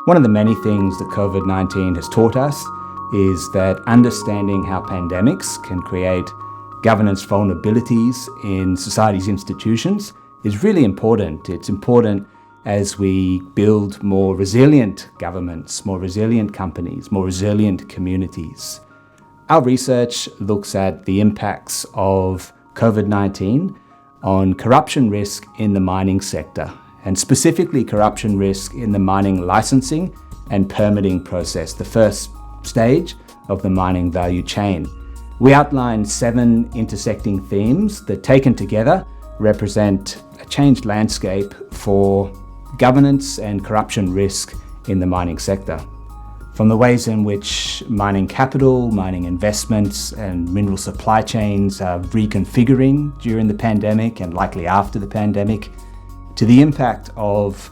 One of the many things that COVID-19 has taught us is that understanding how pandemics can create governance vulnerabilities in society's institutions is really important. It's important as we build more resilient governments, more resilient companies, more resilient communities. Our research looks at the impacts of COVID-19 on corruption risk in the mining sector, and specifically corruption risk in the mining licensing and permitting process, the first stage of the mining value chain. We outlined 7 intersecting themes that, taken together, represent a changed landscape for governance and corruption risk in the mining sector. From the ways in which mining capital, mining investments and mineral supply chains are reconfiguring during the pandemic and likely after the pandemic, to the impact of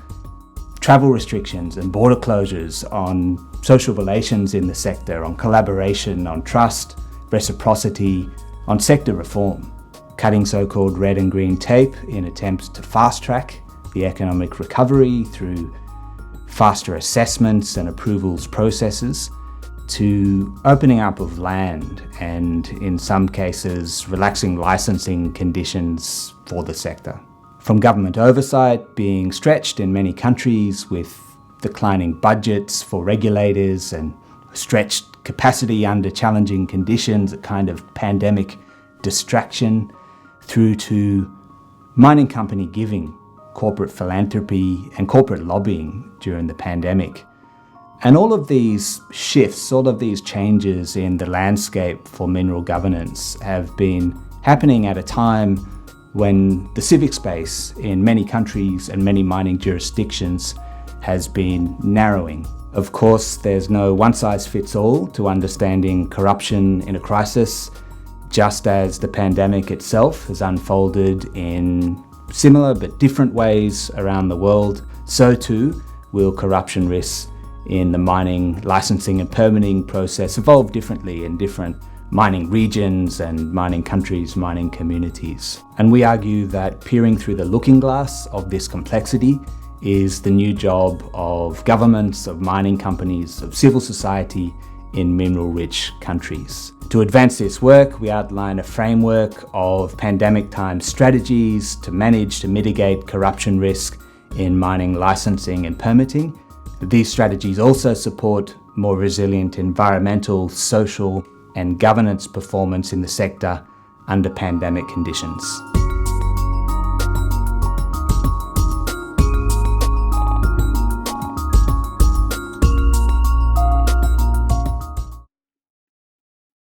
travel restrictions and border closures on social relations in the sector, on collaboration, on trust, reciprocity, on sector reform, cutting so-called red and green tape in attempts to fast-track the economic recovery through faster assessments and approvals processes, to opening up of land and, in some cases, relaxing licensing conditions for the sector. From government oversight being stretched in many countries with declining budgets for regulators and stretched capacity under challenging conditions, a kind of pandemic distraction, through to mining company giving, corporate philanthropy and corporate lobbying during the pandemic. And all of these shifts, all of these changes in the landscape for mineral governance have been happening at a time when the civic space in many countries and many mining jurisdictions has been narrowing. Of course, there's no one-size-fits-all to understanding corruption in a crisis. Just as the pandemic itself has unfolded in similar but different ways around the world, so too will corruption risks in the mining licensing and permitting process evolve differently in different mining regions and mining countries, mining communities. And we argue that peering through the looking glass of this complexity is the new job of governments, of mining companies, of civil society in mineral-rich countries. To advance this work, we outline a framework of pandemic-time strategies to manage, to mitigate corruption risk in mining licensing and permitting. These strategies also support more resilient environmental, social, and governance performance in the sector under pandemic conditions.